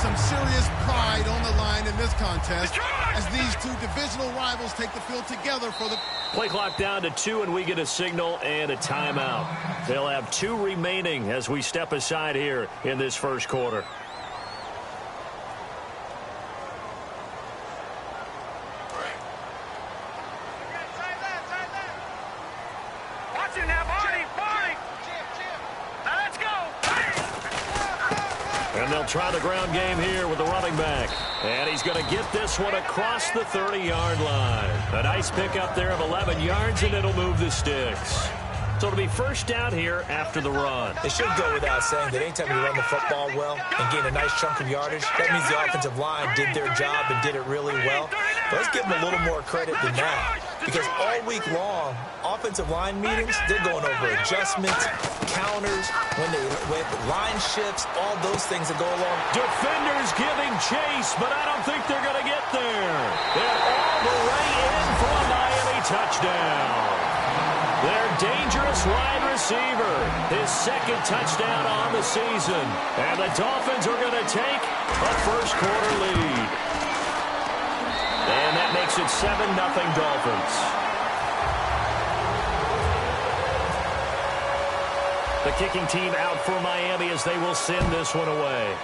some serious pride on the line in this contest as these two divisional rivals take the field together for the... Play clock down to 2, and we get a signal and a timeout. They'll have 2 remaining as we step aside here in this first quarter. And they'll try the ground game here with the running back. And he's going to get this one across the 30-yard line. A nice pickup there of 11 yards, and it'll move the sticks. So it'll be first down here after the run. It should go without saying that anytime you run the football well and gain a nice chunk of yardage, that means the offensive line did their job and did it really well. But let's give them a little more credit than that. Because all week long, offensive line meetings, they're going over adjustments, counters, when line shifts, all those things that go along. Defenders giving chase, but I don't think they're going to get there. And all the way in for a Miami touchdown. Their dangerous wide receiver, his second touchdown on the season. And the Dolphins are going to take a first-quarter lead. And that makes it 7-0 Dolphins. The kicking team out for Miami as they will send this one away.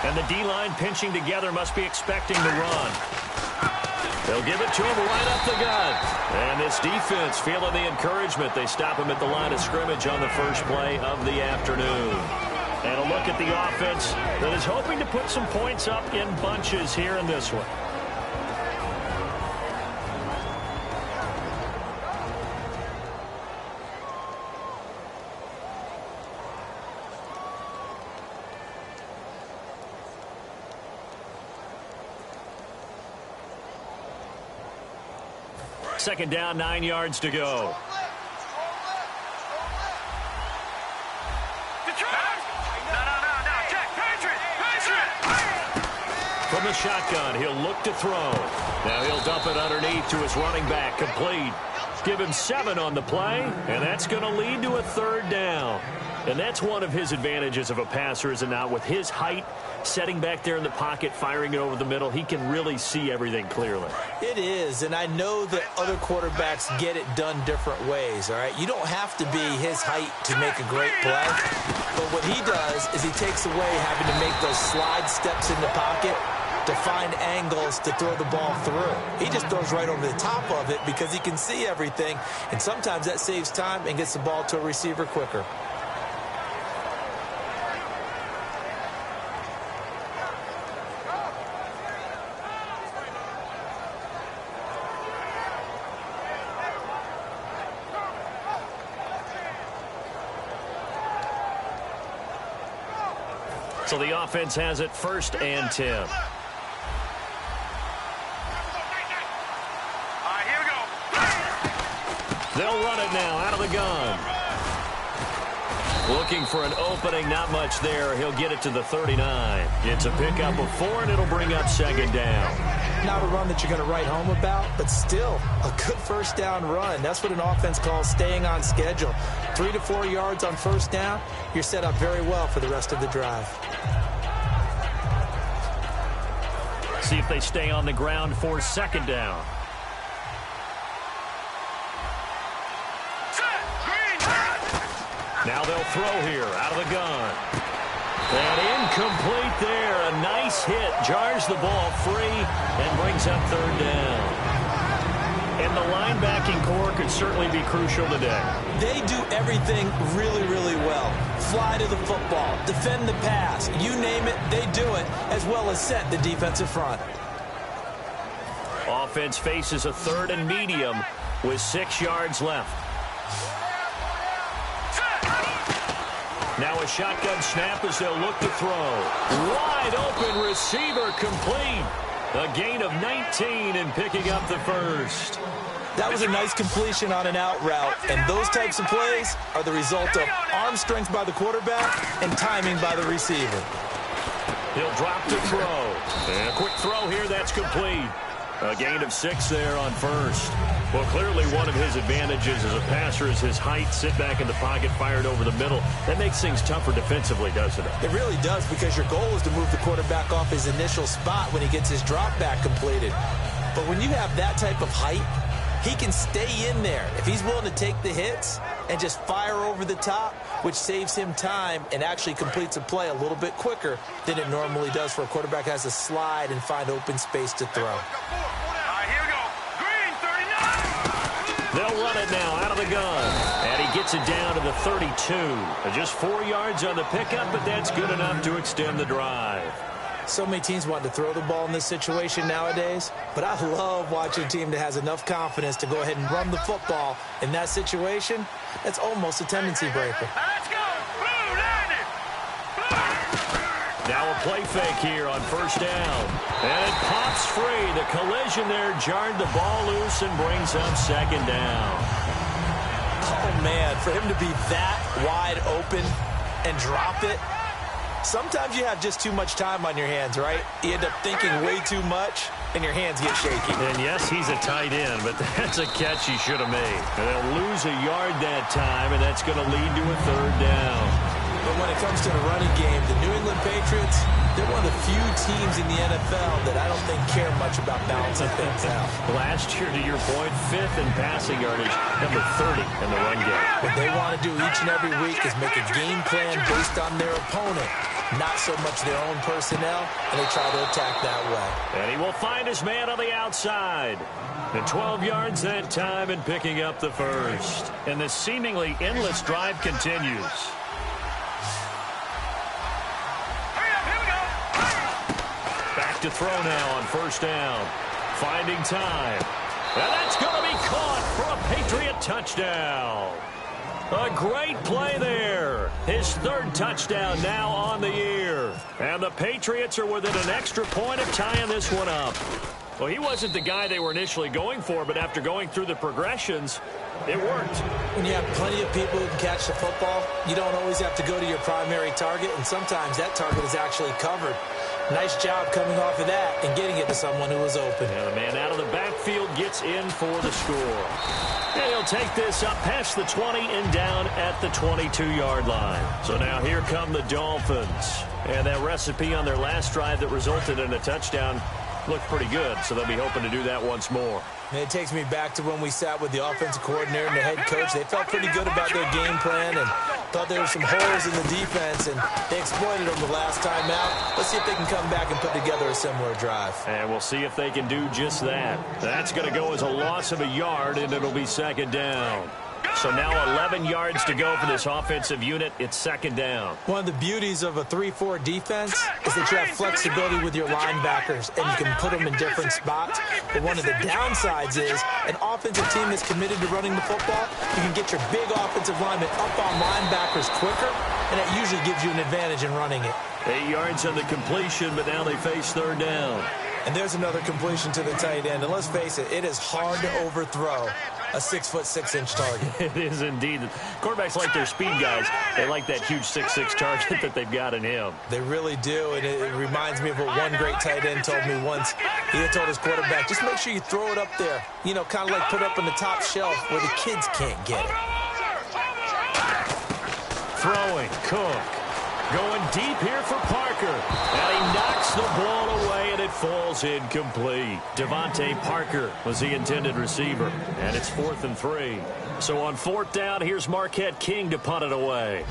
And the D-line pinching together must be expecting the run. They'll give it to him right up the gut. And this defense feeling the encouragement. They stop him at the line of scrimmage on the first play of the afternoon. And a look at the offense that is hoping to put some points up in bunches here in this one. Second down, 9 yards to go. From the shotgun, he'll look to throw. Now he'll dump it underneath to his running back, complete. Give him 7 on the play, and that's going to lead to a third down. And that's one of his advantages of a passer, is it not? With his height, setting back there in the pocket, firing it over the middle, he can really see everything clearly. It is, and I know that other quarterbacks get it done different ways, all right? You don't have to be his height to make a great play, but what he does is he takes away having to make those slide steps in the pocket to find angles to throw the ball through. He just throws right over the top of it because he can see everything, and sometimes that saves time and gets the ball to a receiver quicker. So the offense has it 1st and 10. All right, here we go. They'll run it now out of the gun. Looking for an opening, not much there. He'll get it to the 39. It's a pickup of 4, and it'll bring up 2nd down. Not a run that you're going to write home about, but still a good first down run. That's what an offense calls staying on schedule. 3 to 4 yards on first down, you're set up very well for the rest of the drive. See if they stay on the ground for 2nd down. Now they'll throw here out of the gun. And incomplete there. A nice hit. Jars the ball free and brings up 3rd down. And the linebacking core could certainly be crucial today. They do everything really, really well. Fly to the football, defend the pass, you name it, they do it, as well as set the defensive front. Offense faces a 3rd and medium with 6 yards left. Now a shotgun snap as they'll look to throw. Wide open receiver complete. A gain of 19 and picking up the first. That was a nice completion on an out route, and those types of plays are the result of arm strength by the quarterback and timing by the receiver. He'll drop to throw. And a quick throw here, that's complete. A gain of 6 there on first. Well, clearly one of his advantages as a passer is his height, sit back in the pocket, fired over the middle. That makes things tougher defensively, doesn't it? It really does, because your goal is to move the quarterback off his initial spot when he gets his drop back completed. But when you have that type of height, he can stay in there if he's willing to take the hits and just fire over the top, which saves him time and actually completes a play a little bit quicker than it normally does for a quarterback who has to slide and find open space to throw. They'll run it now out of the gun. And he gets it down to the 32. Just 4 yards on the pickup, but that's good enough to extend the drive. So many teams want to throw the ball in this situation nowadays, but I love watching a team that has enough confidence to go ahead and run the football in that situation. That's almost a tendency breaker. Let's go! Now a play fake here on first down. And it pops free. The collision there jarred the ball loose and brings up second down. Oh, man, for him to be that wide open and drop it. Sometimes you have just too much time on your hands, right? You end up thinking way too much, and your hands get shaky. And yes, he's a tight end, but that's a catch he should have made. And they'll lose a yard that time, and that's going to lead to a third down. But when it comes to the running game, the New England Patriots, they're one of the few teams in the NFL that I don't think care much about balancing things out. Last year, to your point, 5th in passing yardage, number 30 in the run game. What they want to do each and every week is make a game plan based on their opponent, not so much their own personnel, and they try to attack that way. And he will find his man on the outside. And 12 yards that time and picking up the first. And the seemingly endless drive continues. Back to throw now on first down. Finding time. And that's going to be caught for a Patriot touchdown. A great play there. His 3rd touchdown now on the year. And the Patriots are within an extra point of tying this one up. Well, he wasn't the guy they were initially going for, but after going through the progressions, it worked. When you have plenty of people who can catch the football, you don't always have to go to your primary target, and sometimes that target is actually covered. Nice job coming off of that and getting it to someone who was open. And the man out of the backfield gets in for the score. And he'll take this up past the 20 and down at the 22-yard line. So now here come the Dolphins. And that recipe on their last drive that resulted in a touchdown looked pretty good, so they'll be hoping to do that once more. And it takes me back to when we sat with the offensive coordinator and the head coach. They felt pretty good about their game plan and thought there were some holes in the defense, and they exploited them the last time out. Let's see if they can come back and put together a similar drive. And we'll see if they can do just that. That's going to go as a loss of a yard, and it'll be second down. So now 11 yards to go for this offensive unit. It's second down. One of the beauties of a 3-4 defense is that you have flexibility with your linebackers, and you can put them in different spots. But one of the downsides is an offensive team that's committed to running the football, you can get your big offensive linemen up on linebackers quicker, and it usually gives you an advantage in running it. 8 yards on the completion, but now they face third down. And there's another completion to the tight end. And let's face it, it is hard to overthrow a 6'6" target. It is indeed. Quarterbacks like their speed guys. They like that huge 6'6" target that they've got in him. They really do, and it reminds me of what one great tight end told me once. He had told his quarterback, just make sure you throw it up there. You know, kind of like put up on the top shelf where the kids can't get it. Throwing, Cook. Going deep here for Parker. And he knocks the ball away, and it falls incomplete. Devontae Parker was the intended receiver. And it's 4th and 3. So on 4th down, here's Marquette King to punt it away.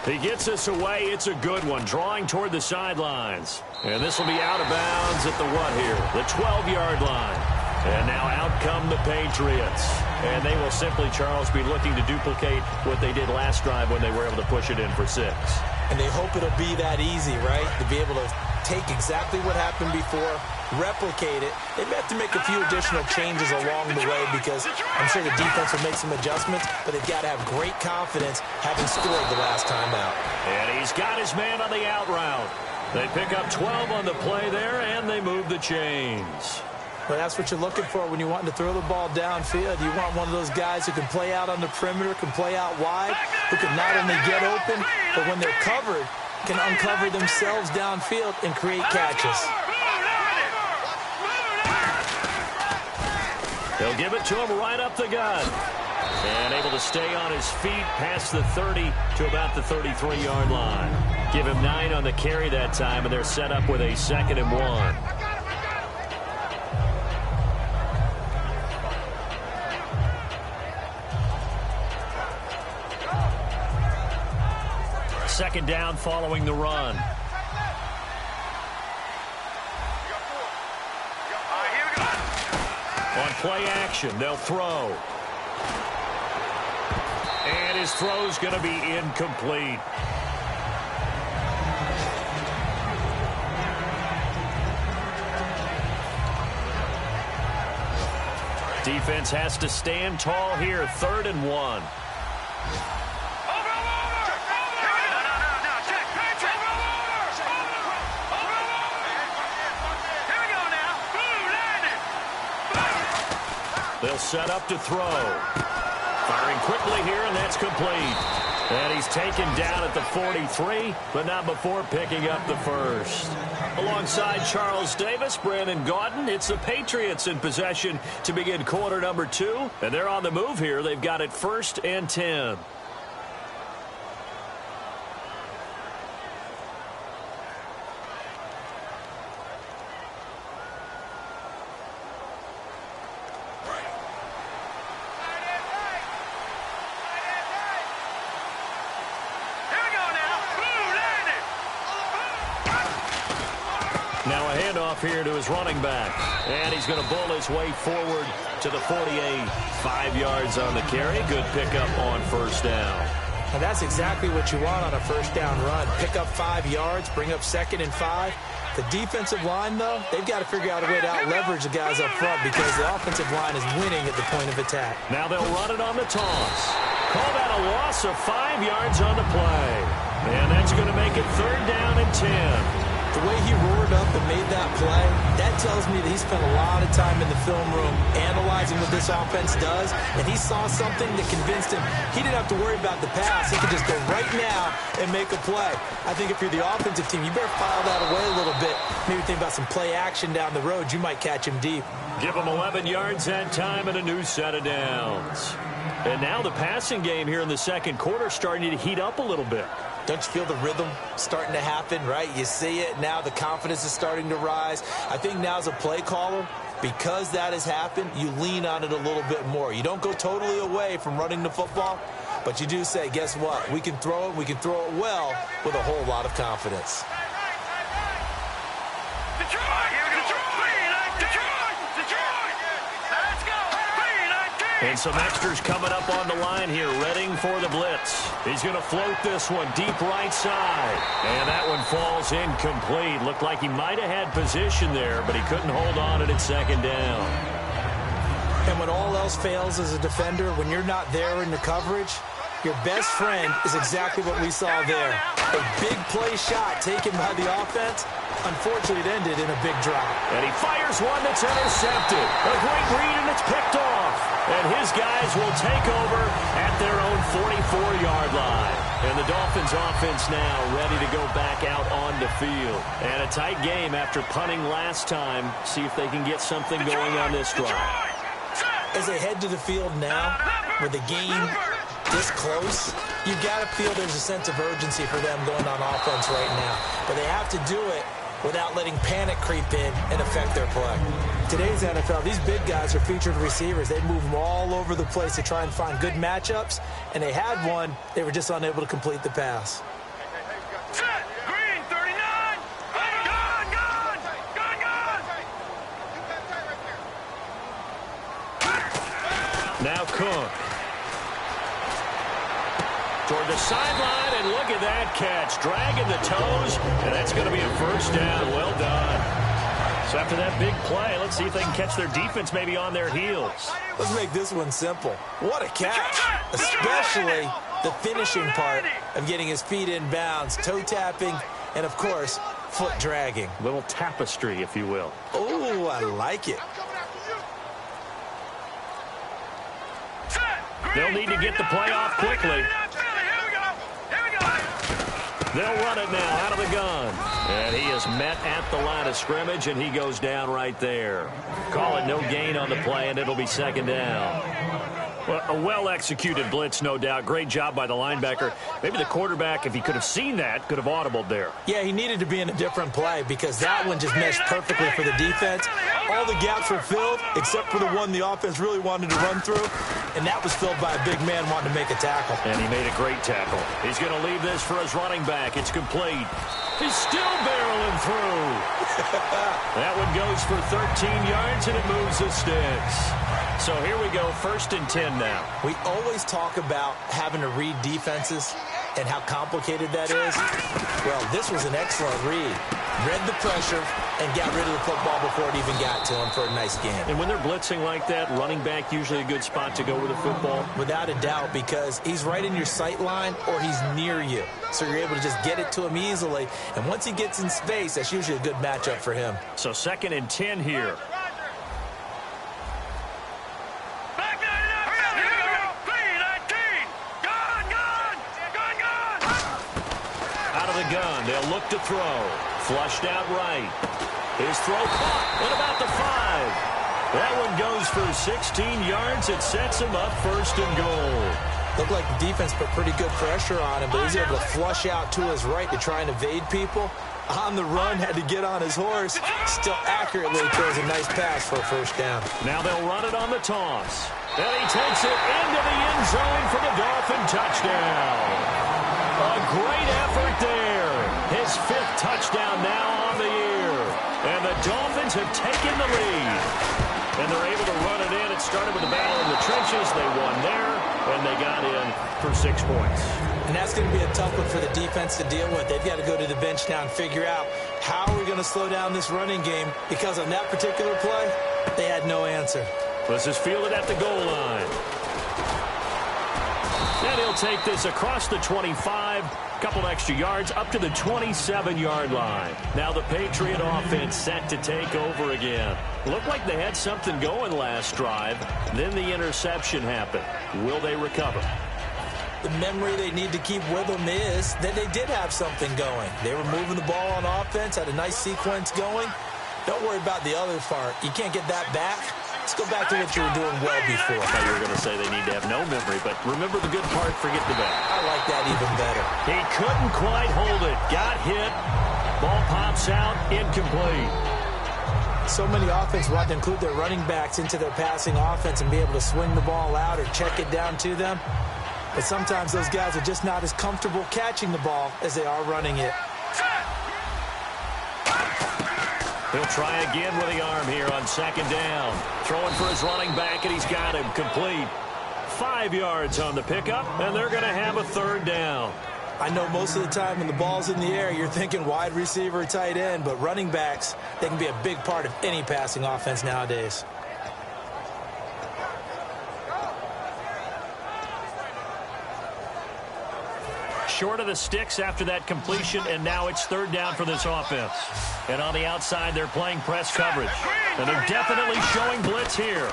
He gets us away. It's a good one. Drawing toward the sidelines. And this will be out of bounds at the what here? The 12-yard line. And now out come the Patriots. And they will simply, Charles, be looking to duplicate what they did last drive when they were able to push it in for 6. And they hope it'll be that easy, right? To be able to take exactly what happened before, replicate it. They may have to make a few additional changes along the way because I'm sure the defense will make some adjustments, but they've got to have great confidence having scored the last time out. And he's got his man on the out route. They pick up 12 on the play there, and they move the chains. Well, that's what you're looking for when you're wanting to throw the ball downfield. You want one of those guys who can play out on the perimeter, can play out wide, who can not only get open, but when they're covered, can uncover themselves downfield and create catches. They'll give it to him right up the gut. And able to stay on his feet past the 30 to about the 33-yard line. Give him 9 on the carry that time, and they're set up with a 2nd and 1. Second down following the run. On play action, they'll throw. And his throw's going to be incomplete. Defense has to stand tall here, 3rd and 1. They'll set up to throw. Firing quickly here, and that's complete. And he's taken down at the 43, but not before picking up the first. Alongside Charles Davis, Brandon Gaudin, it's the Patriots in possession to begin quarter number 2. And they're on the move here. They've got it 1st and 10. Now a handoff here to his running back. And he's going to bull his way forward to the 48. 5 yards on the carry. Good pickup on 1st down. Now that's exactly what you want on a 1st down run. Pick up 5 yards, bring up 2nd and 5. The defensive line, though, they've got to figure out a way to out-leverage the guys up front because the offensive line is winning at the point of attack. Now they'll run it on the toss. Call that a loss of 5 yards on the play. And that's going to make it 3rd down and 10. The way he roared up and made that play, that tells me that he spent a lot of time in the film room analyzing what this offense does, and he saw something that convinced him he didn't have to worry about the pass. He could just go right now and make a play. I think if you're the offensive team, you better file that away a little bit. Maybe think about some play action down the road. You might catch him deep. Give him 11 yards that time and a new set of downs. And now the passing game here in the 2nd quarter starting to heat up a little bit. Don't you feel the rhythm starting to happen, right? You see it. Now the confidence is starting to rise. I think now as a play caller, because that has happened, you lean on it a little bit more. You don't go totally away from running the football, but you do say, guess what? We can throw it. We can throw it well with a whole lot of confidence. And some extras coming up on the line here, readying for the blitz. He's going to float this one deep right side. And that one falls incomplete. Looked like he might have had position there, but he couldn't hold on it at 2nd down. And when all else fails as a defender, when you're not there in the coverage, your best friend is exactly what we saw there. A big play shot taken by the offense. Unfortunately, it ended in a big drop. And he fires one that's intercepted. A great read, and it's picked off. And his guys will take over at their own 44-yard line. And the Dolphins offense now ready to go back out on the field. And a tight game after punting last time. See if they can get something going on this drive. As they head to the field now, with the game this close, you've got to feel there's a sense of urgency for them going on offense right now. But they have to do it without letting panic creep in and affect their play. Today's NFL, these big guys are featured receivers. They move them all over the place to try and find good matchups, and they had one. They were just unable to complete the pass. Set, green, 39, gone. Now Cook. Toward the sideline, and look at that catch. Dragging the toes, and that's going to be a first down. Well done. So after that big play, let's see if they can catch their defense maybe on their heels. Let's make this one simple. What a catch, especially the finishing part of getting his feet in bounds, toe tapping, and, of course, foot dragging. Little tapestry, if you will. Oh, I like it. They'll need to get the play off quickly. They'll run it now out of the gun. And he is met at the line of scrimmage, and he goes down right there. Call it no gain on the play, and it'll be second down. Well, a well-executed blitz, no doubt. Great job by the linebacker. Maybe the quarterback, if he could have seen that, could have audibled there. Yeah, he needed to be in a different play because that one just meshed perfectly for the defense. All the gaps were filled except for the one the offense really wanted to run through, and that was filled by a big man wanting to make a tackle. And he made a great tackle. He's going to leave this for his running back. It's complete. He's still barreling through. That one goes for 13 yards, and it moves the sticks. So here we go, 1st and 10 now. We always talk about having to read defenses and how complicated that is. Well, this was an excellent read. Read the pressure and got rid of the football before it even got to him for a nice gain. And when they're blitzing like that, running back usually a good spot to go with the football? Without a doubt, because he's right in your sight line or he's near you. So you're able to just get it to him easily. And once he gets in space, that's usually a good matchup for him. So 2nd and 10 here. Gun. They'll look to throw. Flushed out right. His throw caught at about the 5. That one goes for 16 yards. It sets him up 1st and goal. Looked like the defense put pretty good pressure on him, but he's able to flush out to his right to try and evade people. On the run, had to get on his horse. Still accurately throws a nice pass for a 1st down. Now they'll run it on the toss. And he takes it into the end zone for the Dolphin touchdown. A great effort there. His 5th touchdown now on the year. And the Dolphins have taken the lead. And they're able to run it in. It started with a battle in the trenches. They won there, and they got in for 6 points. And that's going to be a tough one for the defense to deal with. They've got to go to the bench now and figure out how are we going to slow down this running game, because on that particular play, they had no answer. This is fielded at the goal line. And he'll take this across the 25, couple extra yards, up to the 27-yard line. Now the Patriot offense set to take over again. Looked like they had something going last drive. Then the interception happened. Will they recover? The memory they need to keep with them is that they did have something going. They were moving the ball on offense, had a nice sequence going. Don't worry about the other part. You can't get that back. Let's go back to what you were doing well before. I thought you were going to say they need to have no memory, but remember the good part, forget the bad. I like that even better. He couldn't quite hold it. Got hit. Ball pops out. Incomplete. So many offense want to include their running backs into their passing offense and be able to swing the ball out or check it down to them. But sometimes those guys are just not as comfortable catching the ball as they are running it. He'll try again with the arm here on 2nd down. Throwing for his running back, and he's got him complete. 5 yards on the pickup, and they're going to have a 3rd down. I know most of the time when the ball's in the air, you're thinking wide receiver, tight end, but running backs, they can be a big part of any passing offense nowadays. Short of the sticks after that completion, and now it's 3rd down for this offense. And on the outside, they're playing press coverage. And they're definitely showing blitz here.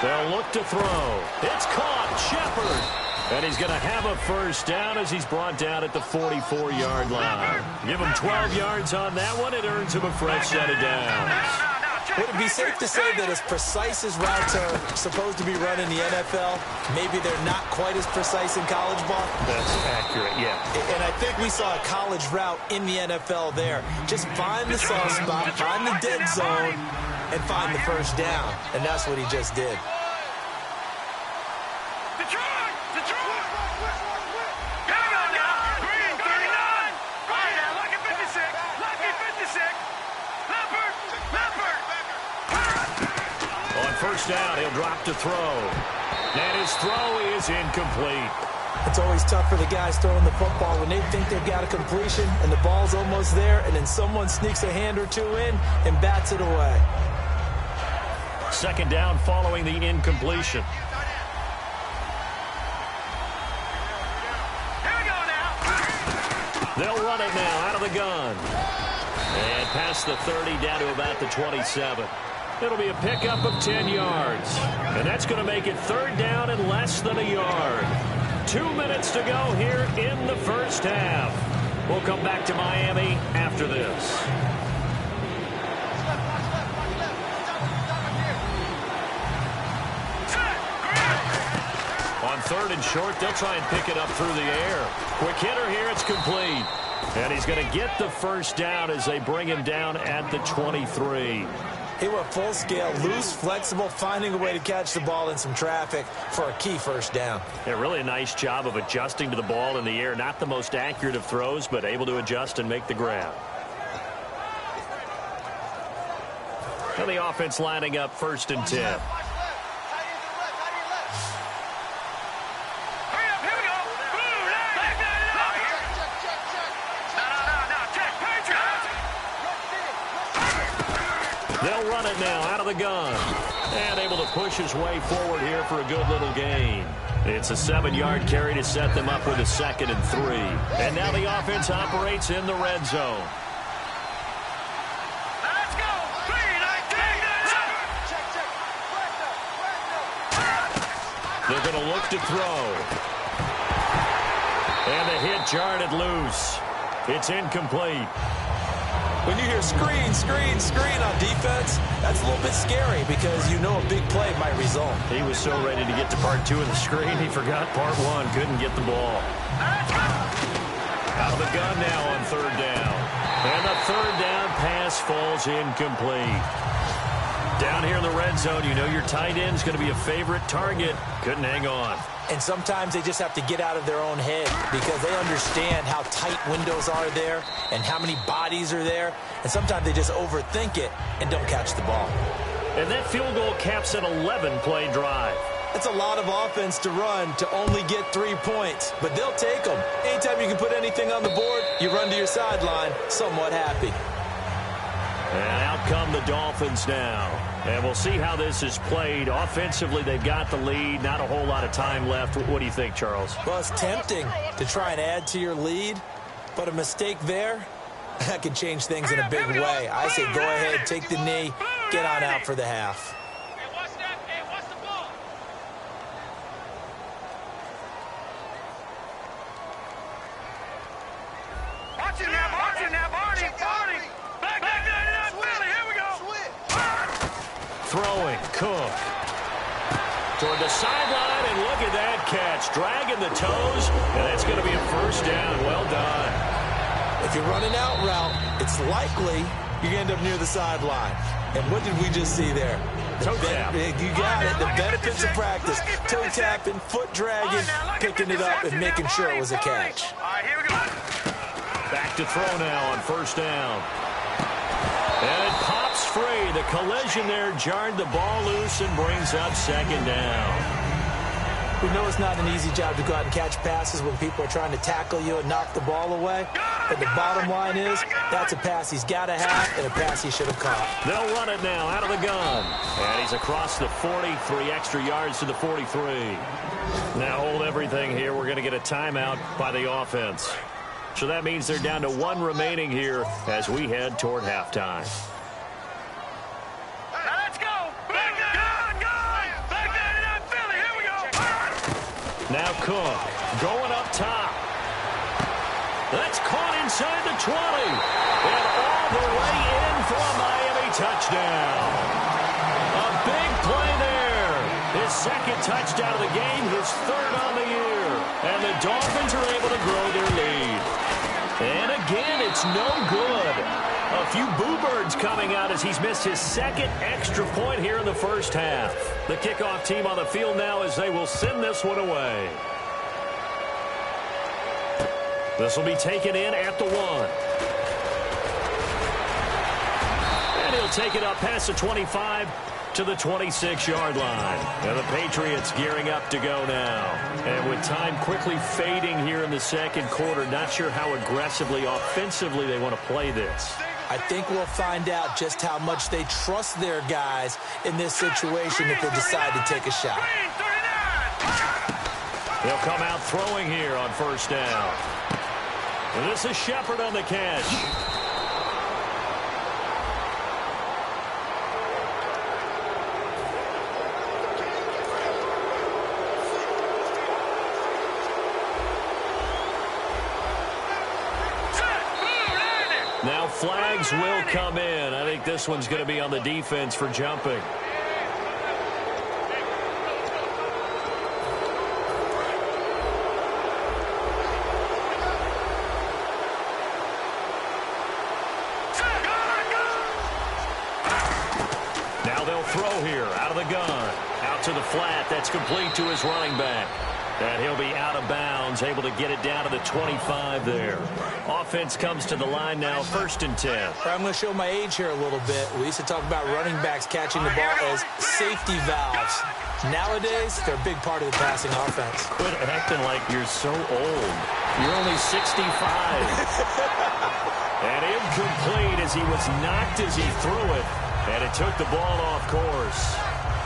They'll look to throw. It's caught. Shepard. And he's going to have a 1st down as he's brought down at the 44-yard line. Give him 12 yards on that one. It earns him a fresh set of downs. Would it be safe to say that as precise as routes are supposed to be run in the NFL, maybe they're not quite as precise in college ball? That's accurate, yeah. And I think we saw a college route in the NFL there. Just find the soft spot, find the dead zone, and find the 1st down. And that's what he just did. On 1st down, he'll drop to throw. And his throw is incomplete. It's always tough for the guys throwing the football when they think they've got a completion and the ball's almost there, and then someone sneaks a hand or two in and bats it away. Second down following the incompletion. Here we go now. They'll run it now out of the gun. And past the 30 down to about the 27. It'll be a pickup of 10 yards. And that's going to make it third down and less than a yard. 2 minutes to go here in the first half. We'll come back to Miami after this. On third and short, they'll try and pick it up through the air. Quick hitter here, it's complete. And he's going to get the first down as they bring him down at the 23. He went full scale, loose, flexible, finding a way to catch the ball in some traffic for a key first down. Yeah, really a nice job of adjusting to the ball in the air. Not the most accurate of throws, but able to adjust and make the grab. And the offense lining up first and 10. They'll run it now out of the gun. And able to push his way forward here for a good little gain. It's a 7-yard carry to set them up with a 2nd and 3. And now the offense operates in the red zone. Let's go. 3-19. They're going to look to throw. And the hit jarred it loose. It's incomplete. When you hear screen, screen, screen on defense, that's a little bit scary because you know a big play might result. He was so ready to get to part 2 of the screen, he forgot part 1. Couldn't get the ball. Out of the gun now on third down. And the third down pass falls incomplete. Down here in the red zone, you know your tight end's going to be a favorite target. Couldn't hang on. And sometimes they just have to get out of their own head because they understand how tight windows are there and how many bodies are there. And sometimes they just overthink it and don't catch the ball. And that field goal caps an 11-play drive. That's a lot of offense to run to only get 3 points, but they'll take them. Anytime you can put anything on the board, you run to your sideline somewhat happy. And out come the Dolphins now. And we'll see how this is played. Offensively, they've got the lead. Not a whole lot of time left. What do you think, Charles? Well, it's tempting to try and add to your lead, but a mistake there, that could change things in a big way. I say go ahead, take the knee, get on out for the half. Watch it now, Barney. Back, Philly, here we go. Throwing, Cook. Toward the sideline, and look at that catch. Dragging the toes, and that's going to be a first down. Well done. If you're running out route, it's likely you're going to end up near the sideline. And what did we just see there? Toe tap. You got it. The benefits of practice. Toe tapping, foot dragging, picking it up, and making sure it was a catch. All right, here we go. Back to throw now on first down. And it pops free. The collision there jarred the ball loose and brings up second down. We know it's not an easy job to go out and catch passes when people are trying to tackle you and knock the ball away. But the bottom line is, that's a pass he's got to have and a pass he should have caught. They'll run it now out of the gun. And he's across the 40, 3 extra yards to the 43. Now hold everything here. We're going to get a timeout by the offense. So that means they're down to 1 remaining here as we head toward halftime. Let's go. Back Philly, here we go. Now Cook going up top. That's caught inside the 20. And all the way in for a Miami touchdown. A big play there. His second touchdown of the game, his third on the year. And the Dolphins are able to grow their lead. And again, it's no good. A few boo birds coming out as he's missed his second extra point here in the first half. The kickoff team on the field now as they will send this one away. This will be taken in at the 1. And he'll take it up past the 25 to to the 26-yard line. And the Patriots gearing up to go now. And with time quickly fading here in the second quarter, not sure how aggressively, offensively they want to play this. I think we'll find out just how much they trust their guys in this situation if they decide to take a shot. They'll come out throwing here on first down. And this is Shepard on the catch. Now flags will come in. I think this one's going to be on the defense for jumping. Now they'll throw here out of the gun. Out to the flat. That's complete to his running back. And he'll be out of bounds, able to get it down to the 25 there. Offense comes to the line now, 1st and 10. I'm going to show my age here a little bit. We used to talk about running backs catching the ball as safety valves. Nowadays, they're a big part of the passing offense. Quit acting like you're so old. You're only 65. And incomplete as he was knocked as he threw it. And it took the ball off course.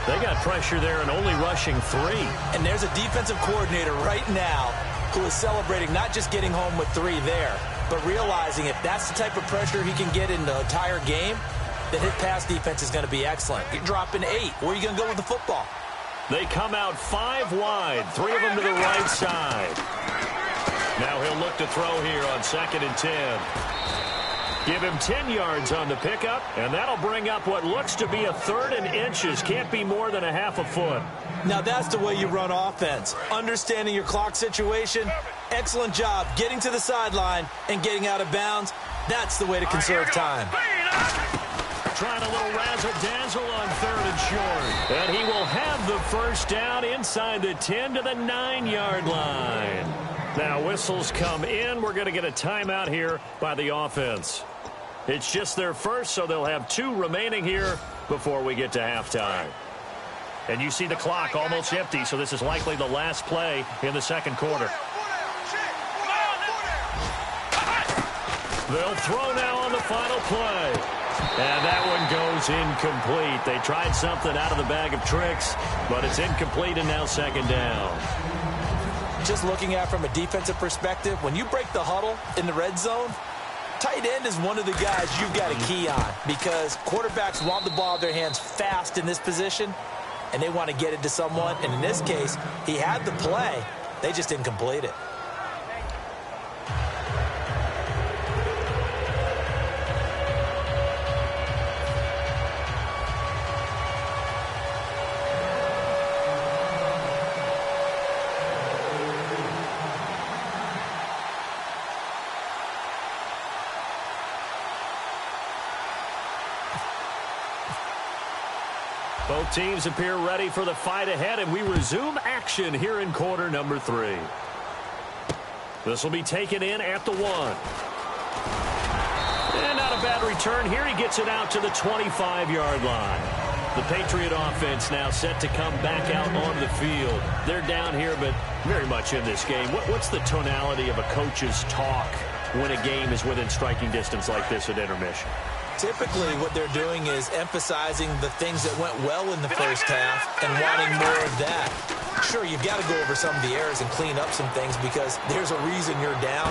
They got pressure there and only rushing 3. And there's a defensive coordinator right now who is celebrating not just getting home with 3 there, but realizing if that's the type of pressure he can get in the entire game, then his pass defense is going to be excellent. You're dropping 8. Where are you going to go with the football? They come out 5 wide, 3 of them to the right side. Now he'll look to throw here on 2nd and 10. Give him 10 yards on the pickup, and that'll bring up what looks to be a 3rd and inches. Can't be more than a half a foot. Now that's the way you run offense. Understanding your clock situation. Excellent job getting to the sideline and getting out of bounds. That's the way to conserve time. Trying a little razzle-dazzle on 3rd and short. And he will have the first down inside the 10 to the 9-yard line. Now whistles come in. We're going to get a timeout here by the offense. It's just their first, so they'll have 2 remaining here before we get to halftime. And you see the clock almost empty, so this is likely the last play in the second quarter. They'll throw now on the final play. And that one goes incomplete. They tried something out of the bag of tricks, but it's incomplete and now 2nd down. Just looking at it from a defensive perspective, when you break the huddle in the red zone, tight end is one of the guys you've got to key on because quarterbacks want the ball in their hands fast in this position, and they want to get it to someone. And in this case, he had the play. They just didn't complete it. Both teams appear ready for the fight ahead, and we resume action here in quarter number 3. This will be taken in at the 1. And not a bad return here. He gets it out to the 25-yard line. The Patriot offense now set to come back out on the field. They're down here, but very much in this game. What's the tonality of a coach's talk when a game is within striking distance like this at intermission? Typically, what they're doing is emphasizing the things that went well in the first half and wanting more of that. Sure, you've got to go over some of the errors and clean up some things because there's a reason you're down.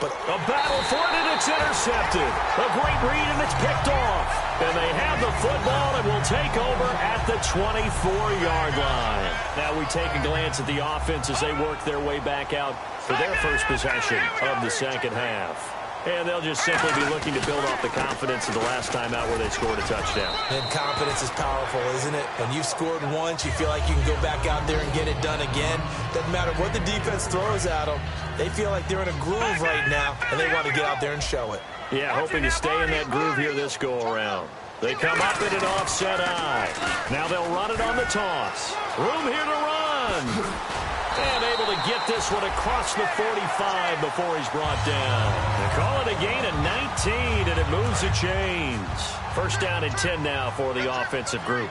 But a battle for it, and it's intercepted. A great read, and it's picked off. And they have the football and will take over at the 24-yard line. Now we take a glance at the offense as they work their way back out for their first possession of the second half. And they'll just simply be looking to build off the confidence of the last time out where they scored a touchdown. And confidence is powerful, isn't it? When you've scored once, you feel like you can go back out there and get it done again. Doesn't matter what the defense throws at them. They feel like they're in a groove right now, and they want to get out there and show it. Yeah, hoping to stay in that groove here this go-around. They come up in an offset eye. Now they'll run it on the toss. Room here to run. And able to get this one across the 45 before he's brought down. They call it a gain of 19, and it moves the chains. First down and 10 now for the offensive group.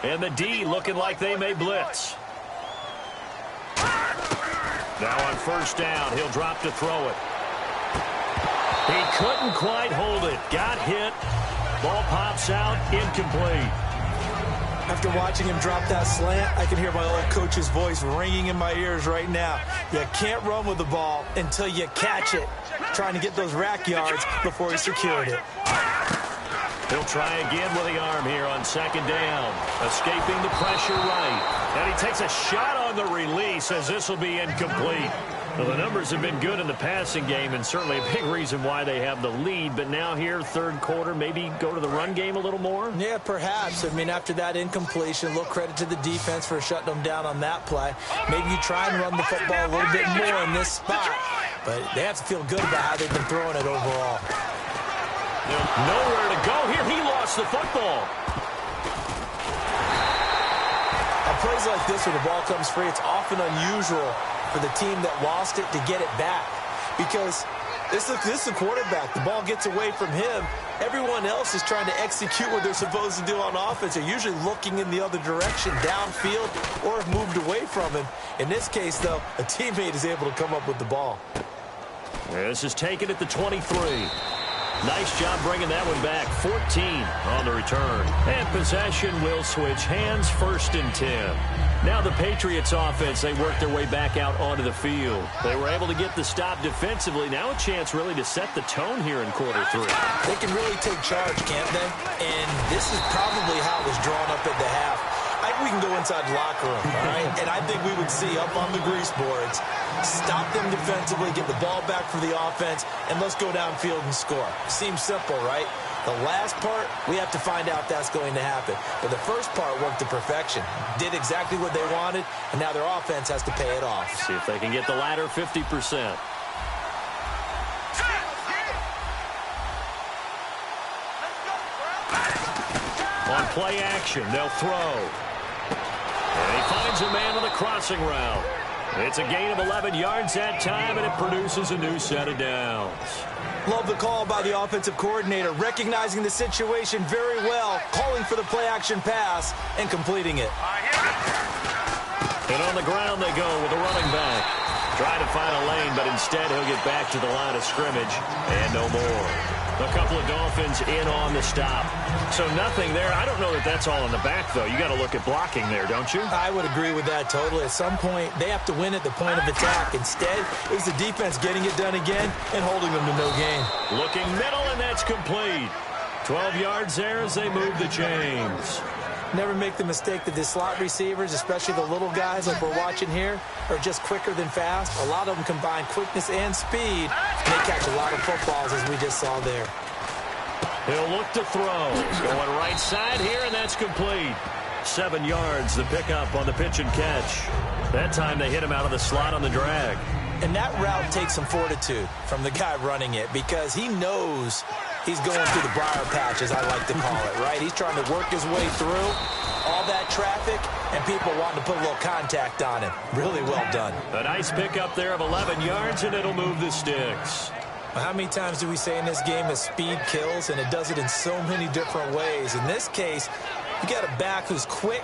And the D looking like they may blitz. Now on first down, he'll drop to throw it. He couldn't quite hold it. Got hit. Ball pops out, incomplete. After watching him drop that slant, I can hear my old coach's voice ringing in my ears right now. You can't run with the ball until you catch it. Trying to get those rack yards before he secured it. He'll try again with the arm here on second down. Escaping the pressure right. And he takes a shot on the release as this will be incomplete. Well, the numbers have been good in the passing game and certainly a big reason why they have the lead. But now here, third quarter, maybe go to the run game a little more? Yeah, perhaps. I mean, after that incompletion, a little credit to the defense for shutting them down on that play. Maybe you try and run the football a little bit more in this spot. But they have to feel good about how they've been throwing it overall. Nowhere to go here. He lost the football. On plays like this where the ball comes free, it's often unusual for the team that lost it to get it back. Because this is a quarterback. The ball gets away from him. Everyone else is trying to execute what they're supposed to do on offense. They're usually looking in the other direction, downfield, or have moved away from him. In this case, though, a teammate is able to come up with the ball. This is taken at the 23. Nice job bringing that one back. 14 on the return. And possession will switch hands, 1st and 10. Now the Patriots offense, they work their way back out onto the field. They were able to get the stop defensively. Now a chance really to set the tone here in quarter 3. They can really take charge, can't they? And this is probably how it was drawn up at the half. I think we can go inside the locker room, all right? And I think we would see up on the grease boards, stop them defensively, get the ball back for the offense, and let's go downfield and score. Seems simple, right? The last part, we have to find out if that's going to happen. But the first part worked to perfection. Did exactly what they wanted, and now their offense has to pay it off. See if they can get the latter 50%. On play action, they'll throw. And he finds a man on the crossing route. It's a gain of 11 yards that time, and it produces a new set of downs. Love the call by the offensive coordinator, recognizing the situation very well, calling for the play-action pass, and completing it. And on the ground they go with a running back. Trying to find a lane, but instead he'll get back to the line of scrimmage, and no more. A couple of Dolphins in on the stop. So nothing there. I don't know that that's all in the back, though. You got to look at blocking there, don't you? I would agree with that totally. At some point, they have to win at the point of attack. Instead, it was the defense getting it done again and holding them to no gain. Looking middle, and that's complete. 12 yards there as they move the chains. Never make the mistake that the slot receivers, especially the little guys like we're watching here, are just quicker than fast. A lot of them combine quickness and speed, and they catch a lot of footballs, as we just saw there. He'll look to throw. Going right side here, and that's complete. 7 yards, the pickup on the pitch and catch. That time they hit him out of the slot on the drag. And that route takes some fortitude from the guy running it because he knows he's going through the briar patch, as I like to call it, right? He's trying to work his way through all that traffic and people wanting to put a little contact on him. Really well done. A nice pickup there of 11 yards, and it'll move the sticks. How many times do we say in this game that speed kills, and it does it in so many different ways? In this case, you got a back who's quick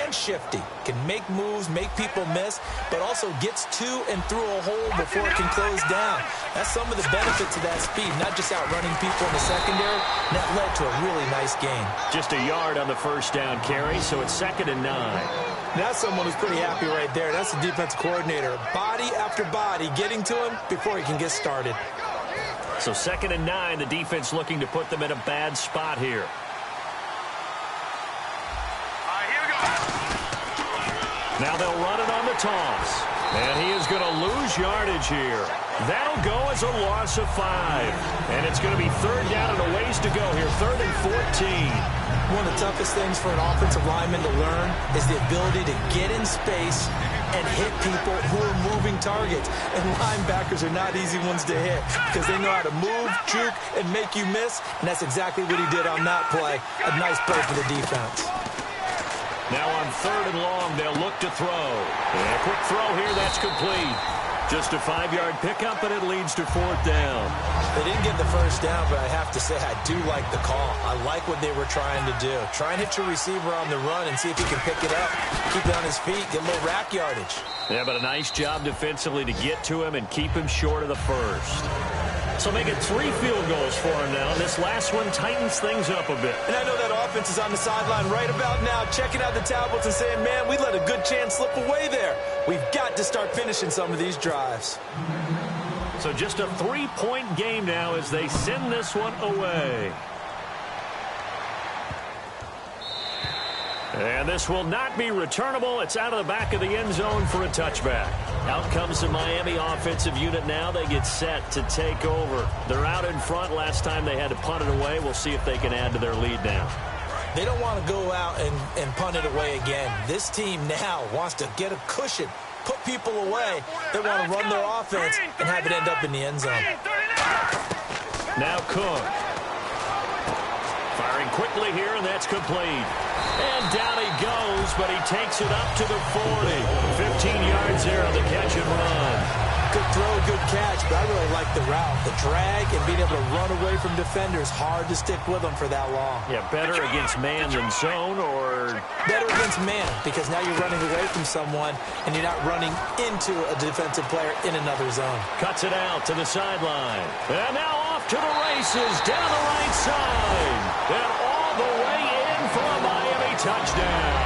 and shifty, can make moves, make people miss, but also gets to and through a hole before it can close down. That's some of the benefits of that speed, not just outrunning people in the secondary, and that led to a really nice gain. Just a yard on the first down carry, so it's 2nd and 9. That's someone who's pretty happy right there. That's the defensive coordinator. Body after body getting to him before he can get started. So 2nd and 9, the defense looking to put them in a bad spot here. Now they'll run it on the toss. And he is going to lose yardage here. That'll go as a loss of 5. And it's going to be 3rd down and a ways to go here. 3rd and 14. One of the toughest things for an offensive lineman to learn is the ability to get in space and hit people who are moving targets. And linebackers are not easy ones to hit because they know how to move, juke, and make you miss. And that's exactly what he did on that play. A nice play for the defense. Now on 3rd and long, they'll look to throw. And a quick throw here, that's complete. Just a 5-yard pickup, and it leads to 4th down. They didn't get the first down, but I have to say I do like the call. I like what they were trying to do. Try and hit your receiver on the run and see if he can pick it up, keep it on his feet, get a little rack yardage. Yeah, but a nice job defensively to get to him and keep him short of the first. So make it 3 field goals for him now. This last one tightens things up a bit. And I know that offense is on the sideline right about now, checking out the tablets and saying, man, we let a good chance slip away there. We've got to start finishing some of these drives. So just a 3-point game now as they send this one away. And this will not be returnable. It's out of the back of the end zone for a touchback. Out comes the Miami offensive unit now. They get set to take over. They're out in front. Last time they had to punt it away. We'll see if they can add to their lead now. They don't want to go out and punt it away again. This team now wants to get a cushion, put people away. They want to run their offense and have it end up in the end zone. Now Cook. Firing quickly here, and that's complete. And down he goes, but he takes it up to the 40. 15 yards there on the catch and run. Good throw, good catch, but I really like the route. The drag and being able to run away from defenders, hard to stick with them for that long. Yeah, better against man than zone, or... Better against man, because now you're running away from someone, and you're not running into a defensive player in another zone. Cuts it out to the sideline. And now off to the races, down the right side. And all the way in for a Miami touchdown.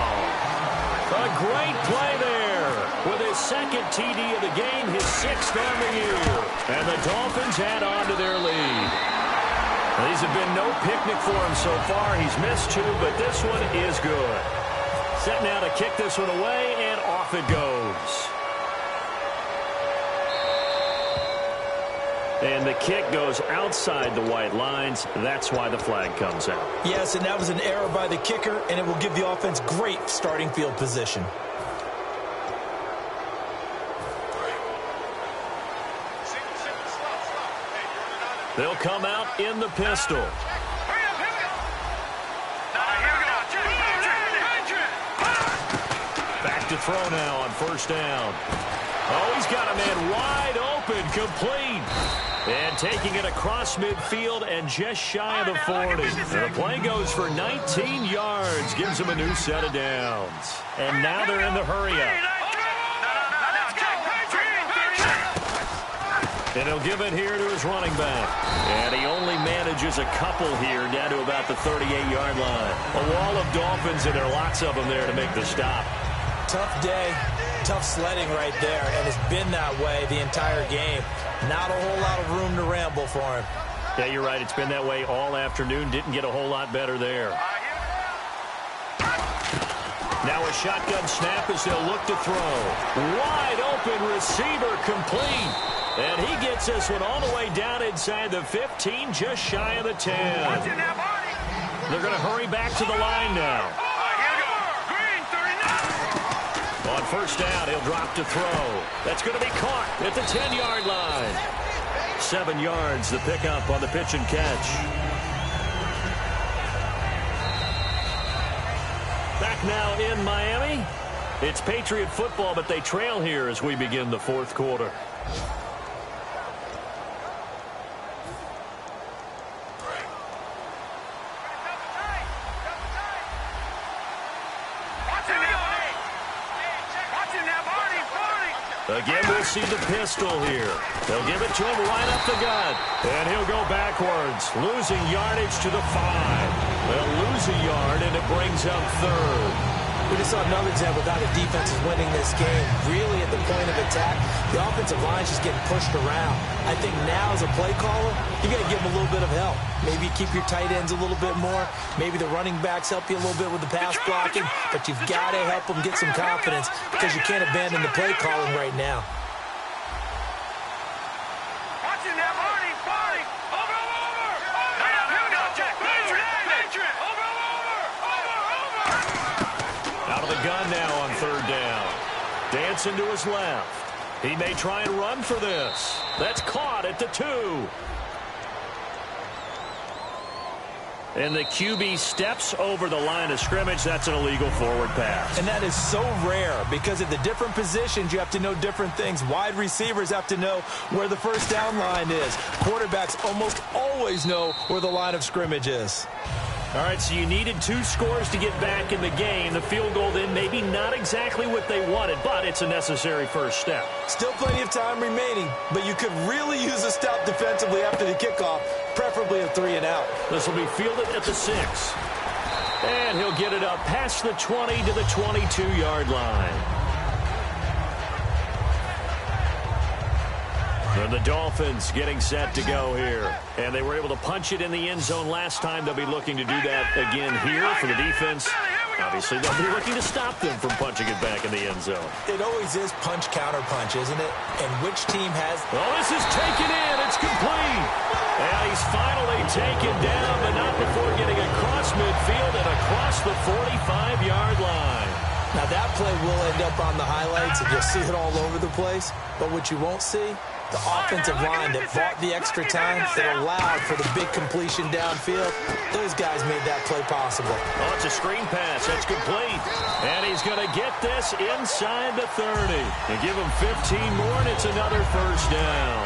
A great play there with his second TD of the game, his 6th on the year. And the Dolphins add on to their lead. These have been no picnic for him so far. He's missed 2, but this one is good. Set now to kick this one away, and off it goes. And the kick goes outside the white lines. That's why the flag comes out. Yes, and that was an error by the kicker, and it will give the offense great starting field position. They'll come out in the pistol. Back to throw now on 1st down. Oh, he's got a man wide open, complete. And taking it across midfield and just shy of the 40. And the play goes for 19 yards, gives him a new set of downs. And now they're in the hurry-up. And he'll give it here to his running back. And he only manages a couple here down to about the 38-yard line. A wall of Dolphins, and there are lots of them there to make the stop. Tough day, tough sledding right there, and it's been that way the entire game. Not a whole lot of room to ramble for him. Yeah, you're right. It's been that way all afternoon. Didn't get a whole lot better there. Now a shotgun snap as they'll look to throw. Wide open receiver, complete. And he gets this one all the way down inside the 15, just shy of the 10. They're going to hurry back to the line now. On 1st down, he'll drop to throw. That's going to be caught at the 10-yard line. 7 yards, the pickup on the pitch and catch. Back now in Miami. It's Patriot football, but they trail here as we begin the 4th quarter. Again, we'll see the pistol here. They'll give it to him right up the gut. And he'll go backwards, losing yardage to the 5. They'll lose a yard, and it brings up 3rd. We just saw another example of how the defense is winning this game. Really at the point of attack, the offensive line is just getting pushed around. I think now as a play caller, you got to give them a little bit of help. Maybe keep your tight ends a little bit more. Maybe the running backs help you a little bit with the pass blocking. But you've got to help them get some confidence because you can't abandon the play calling right now. Gun now on 3rd down. Dancing to his left. He may try and run for this. That's caught at the 2. And the QB steps over the line of scrimmage. That's an illegal forward pass. And that is so rare because at the different positions, you have to know different things. Wide receivers have to know where the first down line is. Quarterbacks almost always know where the line of scrimmage is. All right, so you needed 2 scores to get back in the game. The field goal then maybe not exactly what they wanted, but it's a necessary first step. Still plenty of time remaining, but you could really use a stop defensively after the kickoff, preferably a 3 and out. This will be fielded at the 6. And he'll get it up past the 20 to the 22-yard line. And the Dolphins getting set to go here. And they were able to punch it in the end zone last time. They'll be looking to do that again here for the defense. Obviously, they'll be looking to stop them from punching it back in the end zone. It always is punch-counter-punch, isn't it? And which team has... Oh, this is taken in. It's complete. And he's finally taken down, but not before getting across midfield and across the 45-yard line. Now, that play will end up on the highlights, and you'll see it all over the place. But what you won't see... the offensive line that bought the extra time, that allowed for the big completion downfield, those guys made that play possible. Oh, it's a screen pass. That's complete. And he's going to get this inside the 30. And give him 15 more, and it's another first down.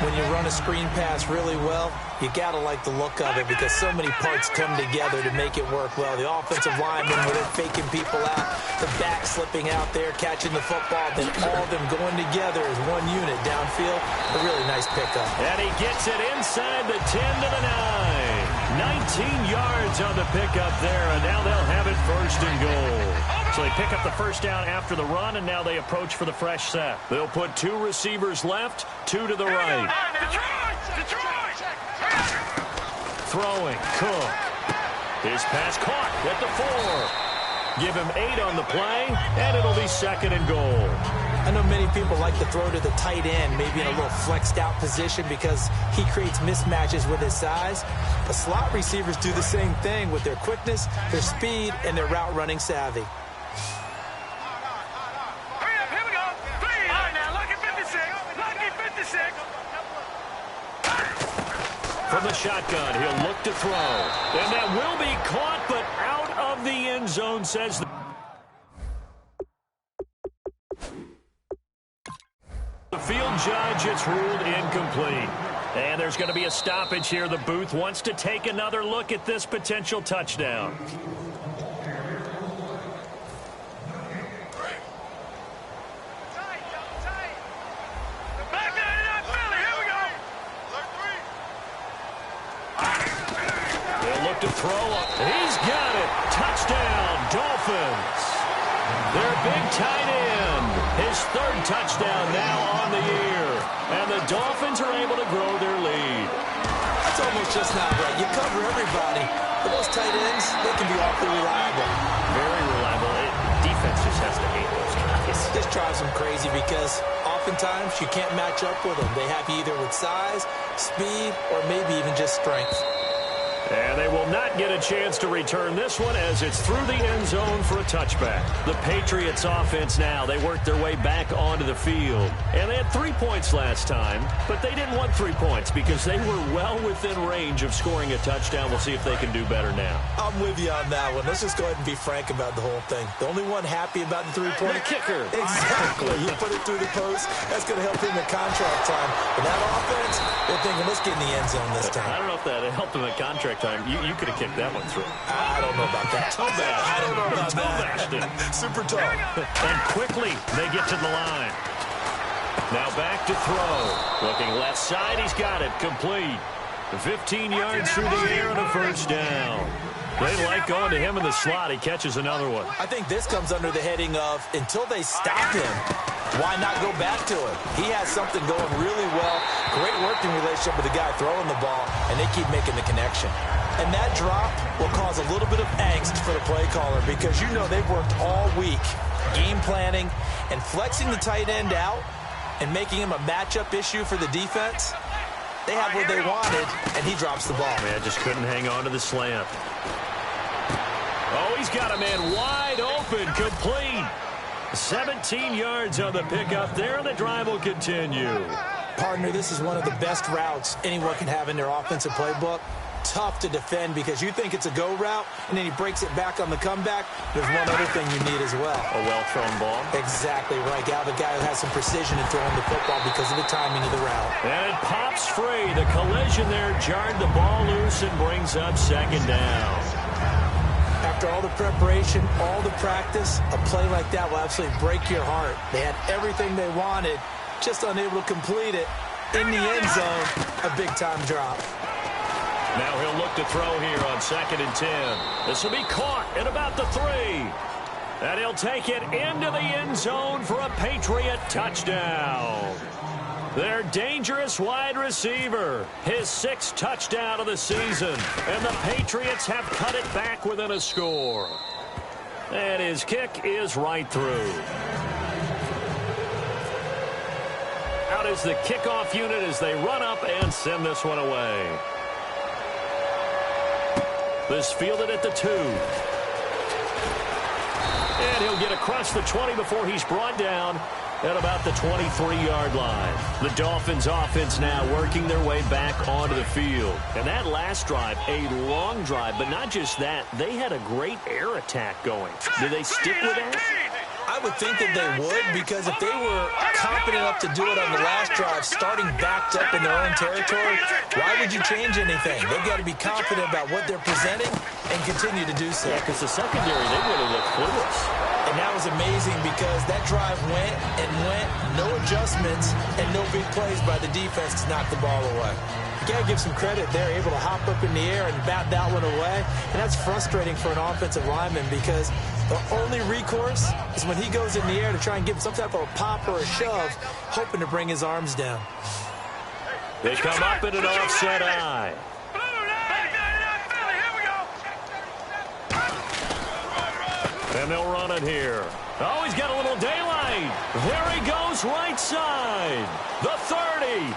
When you run a screen pass really well, you got to like the look of it because so many parts come together to make it work well. The offensive linemen, where they're faking people out, the back slipping out there, catching the football, then all of them going together as one unit downfield. A really nice pickup. And he gets it inside the 10 to the 9. 19 yards on the pickup there, and now they'll have it first and goal. So they pick up the first down after the run, and now they approach for the fresh set. They'll put 2 receivers left, 2 to the right. Detroit! Throwing, Cook. His pass caught at the 4. Give him 8 on the play, and it'll be second and goal. I know many people like to throw to the tight end, maybe in a little flexed out position because he creates mismatches with his size. But slot receivers do the same thing with their quickness, their speed, and their route running savvy. From the shotgun, he'll look to throw. And that will be caught, but out of the end zone, says the field judge. It's ruled incomplete. And there's going to be a stoppage here. The booth wants to take another look at this potential touchdown. To throw up. He's got it. Touchdown, Dolphins. Their big tight end. His 3rd touchdown now on the year. And the Dolphins are able to grow their lead. That's almost just not right. You cover everybody. But those tight ends, they can be awfully reliable. Very reliable. Defense just has to hate those guys. This drives them crazy because oftentimes you can't match up with them. They have you either with size, speed, or maybe even just strength. And they will not get a chance to return this one as it's through the end zone for a touchback. The Patriots offense now, they worked their way back onto the field. And they had 3 points last time, but they didn't want 3 points because they were well within range of scoring a touchdown. We'll see if they can do better now. I'm with you on that one. Let's just go ahead and be frank about the whole thing. The only one happy about the 3-point... The kicker. Exactly. You put it through the post. That's going to help him in contract time. But that offense, they're thinking, let's get in the end zone this time. I don't know if that helped him at contract time. You could have kicked that one through. I don't know about that. I don't know about that. Super tall. And quickly, they get to the line. Now back to throw. Looking left side, he's got it. Complete. 15 yards through the air and a first down. They like going to him in the slot. He catches another one. I think this comes under the heading of until they stop him, why not go back to him? He has something going really well. Great working relationship with the guy throwing the ball, and they keep making the connection. And that drop will cause a little bit of angst for the play caller because you know they've worked all week game planning and flexing the tight end out and making him a matchup issue for the defense. They had what they wanted, and he drops the ball. Man, just couldn't hang on to the slant. Oh, he's got a man wide open, complete. 17 yards on the pickup there, and the drive will continue. Partner, this is one of the best routes anyone can have in their offensive playbook. tough to defend because you think it's a go route, and then he breaks it back on the comeback. There's one other thing you need as well. A well-thrown ball. Exactly right. Gal, the guy who has some precision in throwing the football because of the timing of the route. And it pops free. The collision there jarred the ball loose and brings up second down. After all the preparation, all the practice, a play like that will absolutely break your heart. They had everything they wanted, just unable to complete it. In the end zone, a big-time drop. Now he'll look to throw here on 2nd and 10. This will be caught at about the 3. And he'll take it into the end zone for a Patriot touchdown. Their dangerous wide receiver, his 6th touchdown of the season. And the Patriots have cut it back within a score. And his kick is right through. Out is the kickoff unit as they run up and send this one away. This fielded at the 2. And he'll get across the 20 before he's brought down at about the 23-yard line. The Dolphins offense now working their way back onto the field. And that last drive, a long drive, but not just that, they had a great air attack going. Do they stick with that? I would think that they would, because if they were confident enough to do it on the last drive, starting backed up in their own territory, why would you change anything? They've got to be confident about what they're presenting and continue to do so. Yeah, because the secondary, they really look clueless. And that was amazing because that drive went and went, no adjustments, and no big plays by the defense to knock the ball away. You got to give some credit. They're able to hop up in the air and bat that one away, and that's frustrating for an offensive lineman because the only recourse is when he goes in the air to try and give some type of a pop or a shove, hoping to bring his arms down. They come up in an offset eye. And they'll run it here. Oh, he's got a little daylight. There he goes, right side. The 30.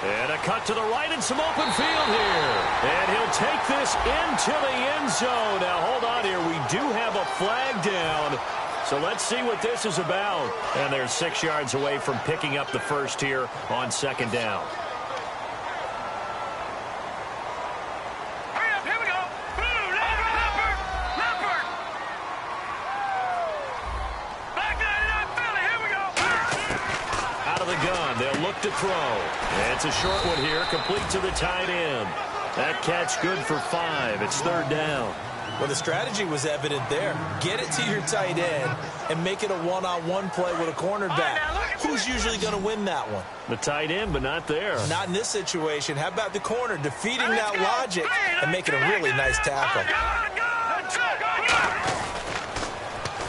And a cut to the right and some open field here. And he'll take this into the end zone. Now, hold on here. We do have a flag down. So let's see what this is about. And they're 6 yards away from picking up the first here on 2nd down. They'll look to throw. And it's a short one here, complete to the tight end. That catch good for 5. It's 3rd down. Well, the strategy was evident there. Get it to your tight end and make it a one-on-one play with a cornerback. Who's usually going to win that one? The tight end, but not there. Not in this situation. How about the corner defeating that logic and making a really nice tackle?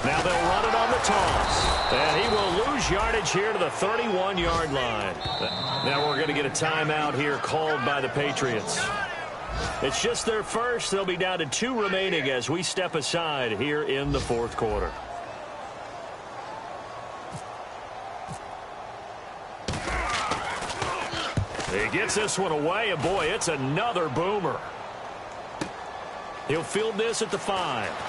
Now they'll run it on the toss. And he will lose yardage here to the 31-yard line. Now we're going to get a timeout here called by the Patriots. It's just their first. They'll be down to 2 remaining as we step aside here in the 4th quarter. He gets this one away, and boy, it's another boomer. He'll field this at the 5.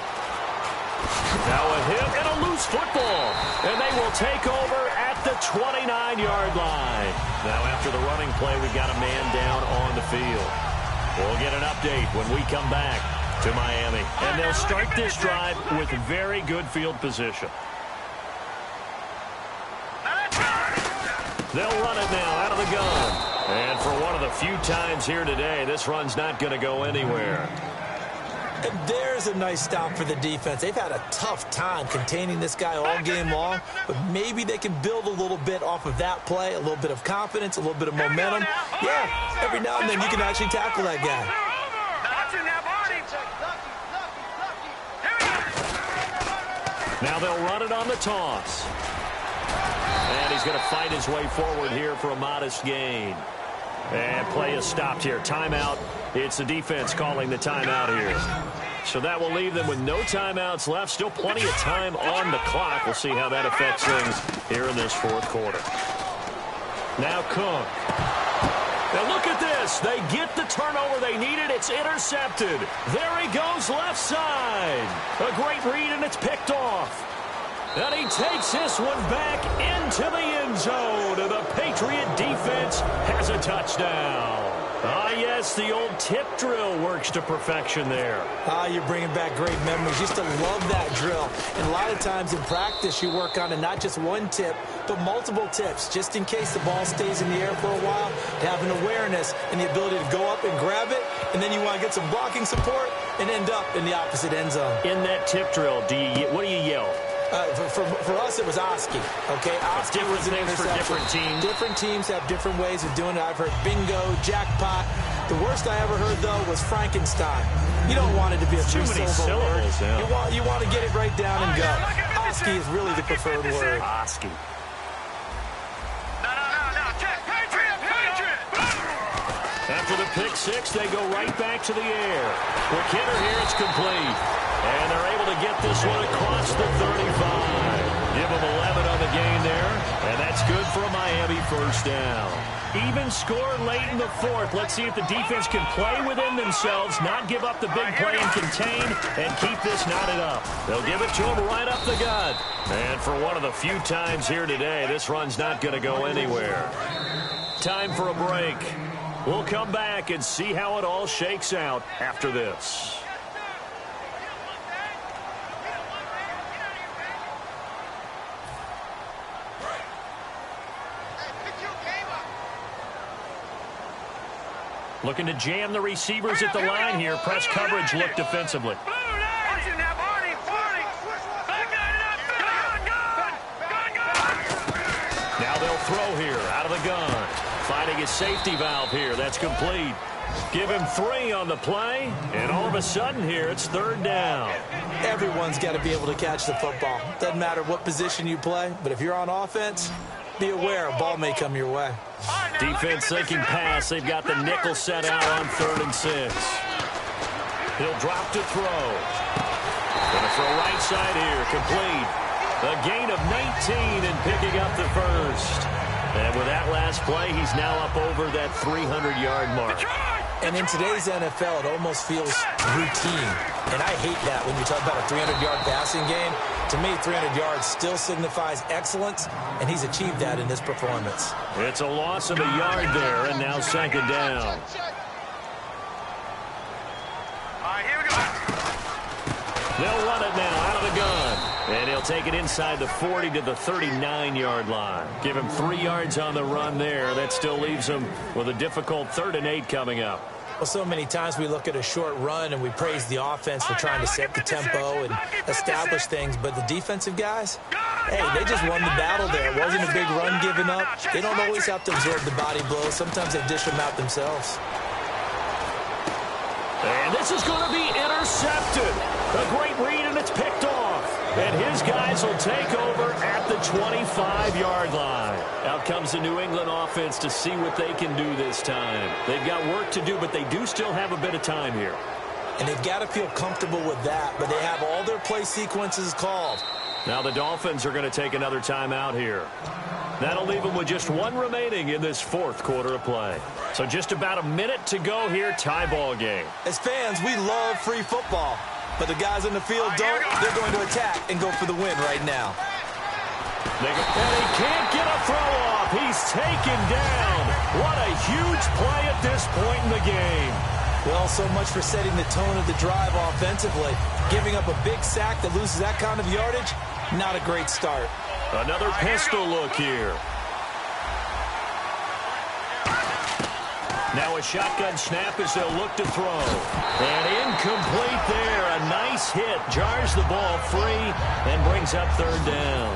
Now a hit and a loose football. And they will take over at the 29-yard line. Now after the running play, we've got a man down on the field. We'll get an update when we come back to Miami. And they'll start this drive with very good field position. They'll run it now out of the gun. And for one of the few times here today, this run's not going to go anywhere. And there's a nice stop for the defense. They've had a tough time containing this guy all game long, but maybe they can build a little bit off of that play, a little bit of confidence, a little bit of momentum. Yeah, every now and then you can actually tackle that guy. Now they'll run it on the toss. And he's going to fight his way forward here for a modest gain. And play is stopped here. Timeout. It's the defense calling the timeout here. So that will leave them with no timeouts left. Still plenty of time on the clock. We'll see how that affects things here in this 4th quarter. Now Cook. Now look at this. They get the turnover they needed. It's intercepted. There he goes left side. A great read, and it's picked off. And he takes this one back into the end zone. And the Patriot defense has a touchdown. Ah, yes, the old tip drill works to perfection there. Ah, you're bringing back great memories. Used to love that drill. And a lot of times in practice, you work on it, not just one tip, but multiple tips, just in case the ball stays in the air for a while, to have an awareness and the ability to go up and grab it, and then you want to get some blocking support and end up in the opposite end zone. In that tip drill, what do you yell? For us, it was Oski. Okay, Oski was an interception. For different teams. Different teams have different ways of doing it. I've heard bingo, jackpot. The worst I ever heard, though, was Frankenstein. You don't want it to be a three-syllable word. Yeah. You want to get it right down and go. Oski is really the preferred word. Oski. After the pick six, they go right back to the air. Quick hitter here, it's complete. And they're able to get this one across the 35. Give them 11 on the gain there, and that's good for a Miami first down. Even score late in the fourth. Let's see if the defense can play within themselves, not give up the big play and contain, and keep this knotted up. They'll give it to him right up the gut. And for one of the few times here today, this run's not going to go anywhere. Time for a break. We'll come back and see how it all shakes out after this. Looking to jam the receivers at the line here. Press coverage look defensively. Now they'll throw here out of the gun. Finding his safety valve here. That's complete. Give him 3 on the play, and all of a sudden here it's third down. Everyone's got to be able to catch the football. Doesn't matter what position you play, but if you're on offense, be aware a ball may come your way. Defense thinking pass. They've got the nickel set out on 3rd and 6. He'll drop to throw. Gonna throw right side here. Complete. A gain of 19 and picking up the first. And with that last play, he's now up over that 300-yard mark. And in today's NFL, it almost feels routine. And I hate that when you talk about a 300-yard passing game. To me, 300 yards still signifies excellence, and he's achieved that in this performance. It's a loss of a yard there, and now 2nd down. Here we go. They'll run it now out of the gun. And he'll take it inside the 40 to the 39-yard line. Give him 3 yards on the run there. That still leaves him with a difficult 3rd and 8 coming up. Well, so many times we look at a short run and we praise the offense for trying to set the tempo and establish things. But the defensive guys, hey, they just won the battle there. It wasn't a big run given up. They don't always have to absorb the body blows. Sometimes they dish them out themselves. And this is going to be intercepted. A great read, and it's picked off. And his guys will take over at the 25-yard line. Out comes the New England offense to see what they can do this time. They've got work to do, but they do still have a bit of time here. And they've got to feel comfortable with that, but they have all their play sequences called. Now the Dolphins are going to take another timeout here. That'll leave them with just 1 remaining in this 4th quarter of play. So just about a minute to go here, tie ball game. As fans, we love free football. But the guys on the field don't. They're going to attack and go for the win right now. And he can't get a throw off. He's taken down. What a huge play at this point in the game. Well, so much for setting the tone of the drive offensively. Giving up a big sack that loses that kind of yardage, not a great start. Another pistol look here. Now a shotgun snap as they'll look to throw. And incomplete there. A nice hit. Jars the ball free and brings up 3rd down.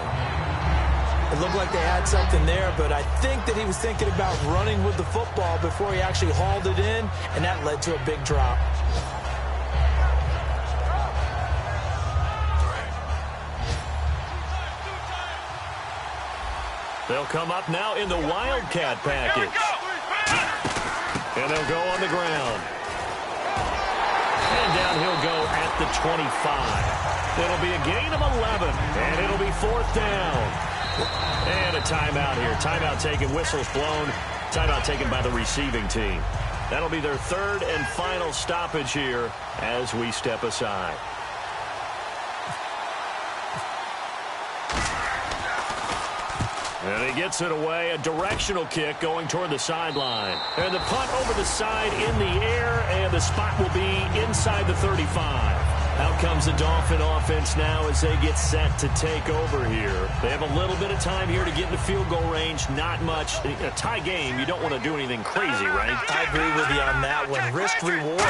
It looked like they had something there, but I think that he was thinking about running with the football before he actually hauled it in, and that led to a big drop. They'll come up now in the Wildcat package. And they'll go on the ground. And down he'll go at the 25. It'll be a gain of 11, and it'll be 4th down. And a timeout here. Timeout taken, whistles blown. Timeout taken by the receiving team. That'll be their 3rd and final stoppage here as we step aside. And he gets it away, a directional kick going toward the sideline. And the punt over the side in the air, and the spot will be inside the 35. Out comes the Dolphin offense now as they get set to take over here. They have a little bit of time here to get into field goal range. Not much. In a tie game, you don't want to do anything crazy, right? I agree with you on that one. Risk reward,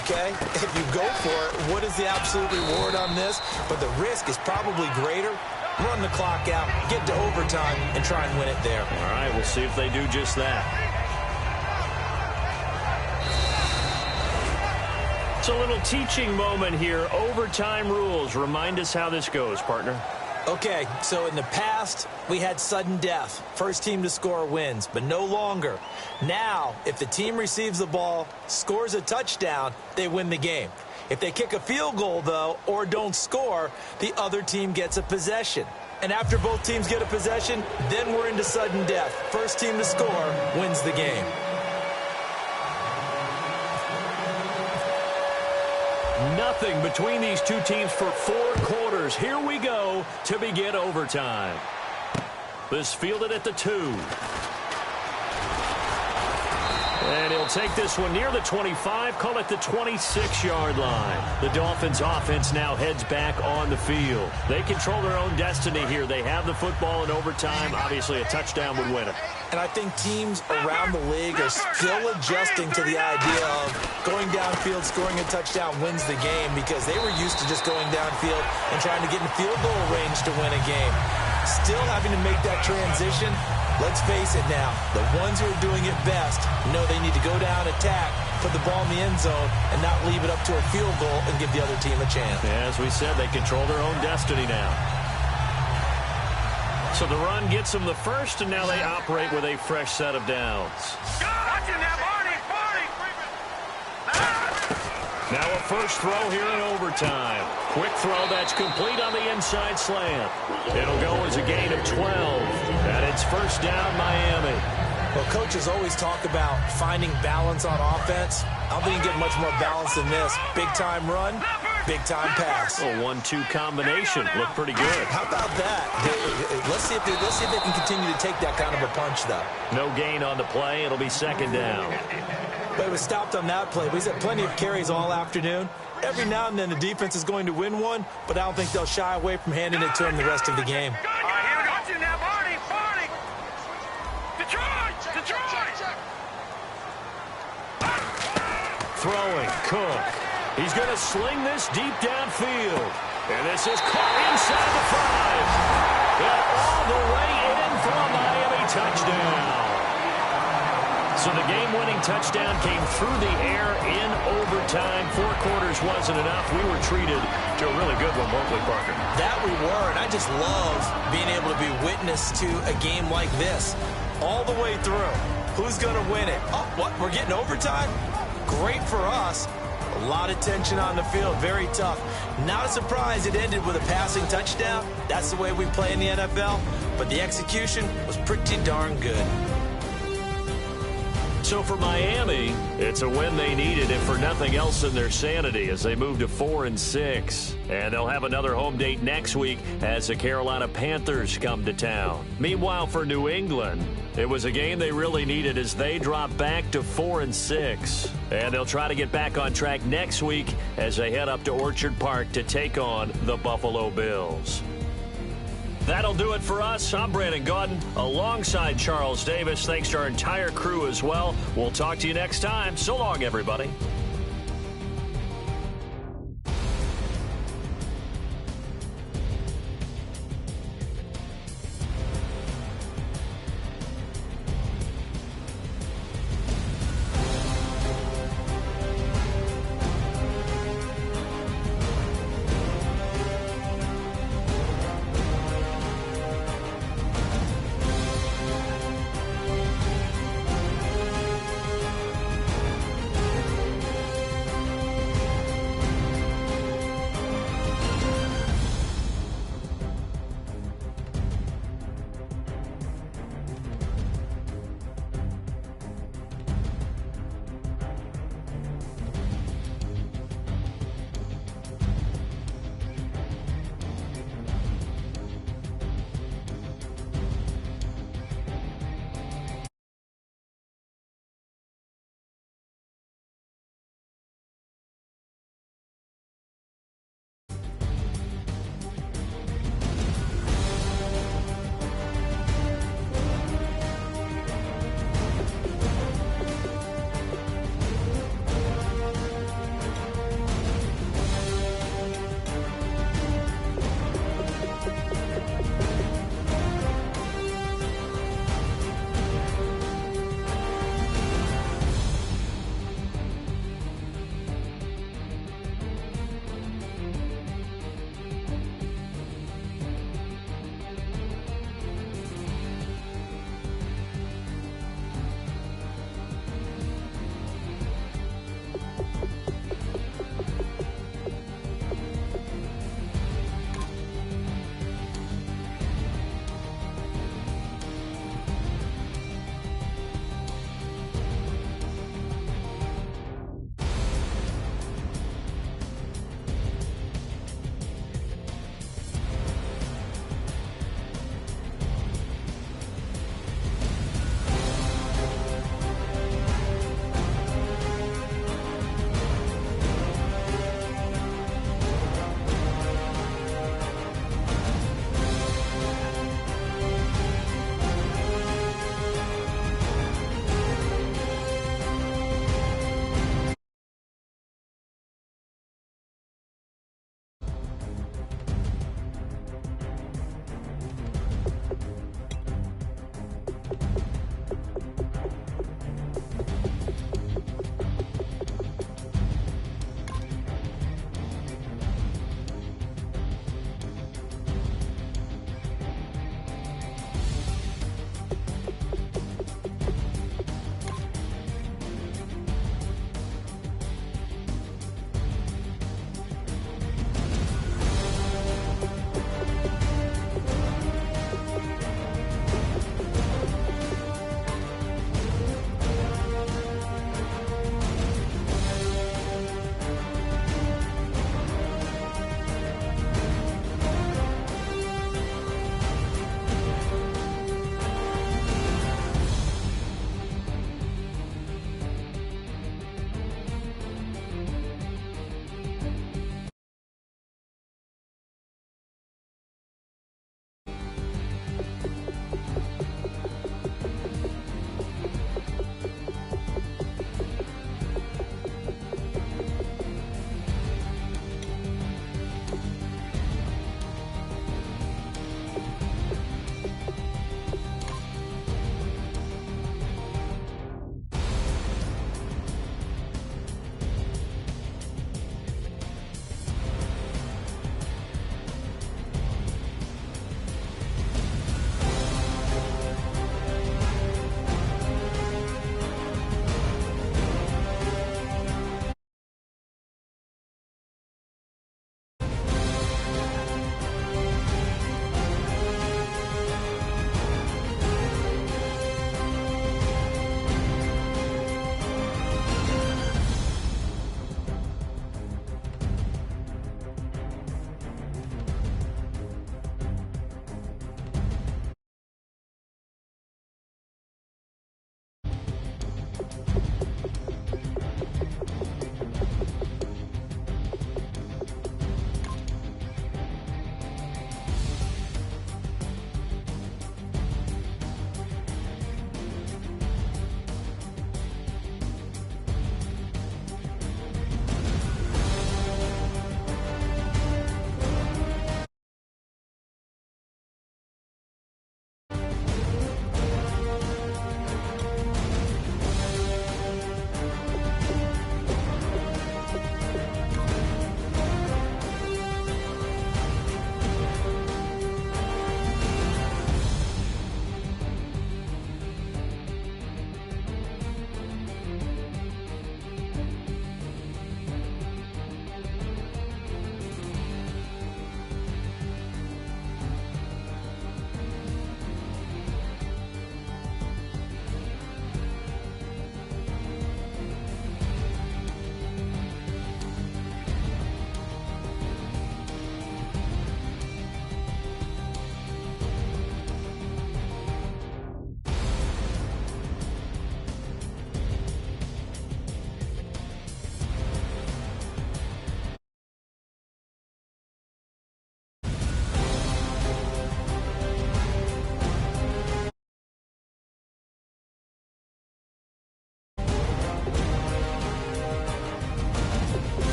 okay? If you go for it, what is the absolute reward on this? But the risk is probably greater. Run the clock out, get to overtime, and try and win it there. All right, we'll see if they do just that. It's a little teaching moment here. Overtime rules. Remind us how this goes, partner. Okay, so in the past, we had sudden death. First team to score wins, but no longer. Now, if the team receives the ball, scores a touchdown, they win the game. If they kick a field goal, though, or don't score, the other team gets a possession. And after both teams get a possession, then we're into sudden death. First team to score wins the game. Nothing between these two teams for 4 quarters. Here we go to begin overtime. This fielded at the 2. And he'll take this one near the 25, call it the 26-yard line. The Dolphins offense now heads back on the field. They control their own destiny here. They have the football in overtime. Obviously, a touchdown would win it. And I think teams around the league are still adjusting to the idea of going downfield, scoring a touchdown wins the game, because they were used to just going downfield and trying to get in field goal range to win a game. Still having to make that transition. Let's face it now, the ones who are doing it best know they need to go down, attack, put the ball in the end zone, and not leave it up to a field goal and give the other team a chance. As we said, they control their own destiny now. So the run gets them the first, and now they operate with a fresh set of downs. Now a first throw here in overtime. Quick throw that's complete on the inside slant. It'll go as a gain of 12. And it's first down, Miami. Well, coaches always talk about finding balance on offense. I don't think you get much more balance than this. Big-time run, big-time pass. A 1-2 combination. Looked pretty good. How about that? Let's see if they can continue to take that kind of a punch, though. No gain on the play. It'll be second down. But it was stopped on that play. We've had plenty of carries all afternoon. Every now and then the defense is going to win one, but I don't think they'll shy away from handing it to him the rest of the game. Throwing, Cook. He's going to sling this deep downfield. And this is caught inside the 5. And all the way in for a Miami touchdown. So the game-winning touchdown came through the air in overtime. 4 quarters wasn't enough. We were treated to a really good one, weren't we, Parker? That we were, and I just love being able to be witness to a game like this. All the way through. Who's going to win it? Oh, what? We're getting overtime? Great for us. A lot of tension on the field. Very tough. Not a surprise it ended with a passing touchdown. That's the way we play in the NFL. But the execution was pretty darn good. So for Miami, it's a win they needed, if for nothing else than their sanity, as they move to 4-6. And they'll have another home date next week as the Carolina Panthers come to town. Meanwhile, for New England, it was a game they really needed as they drop back to 4-6. And they'll try to get back on track next week as they head up to Orchard Park to take on the Buffalo Bills. That'll do it for us. I'm Brandon Gaudin alongside Charles Davis. Thanks to our entire crew as well. We'll talk to you next time. So long, everybody.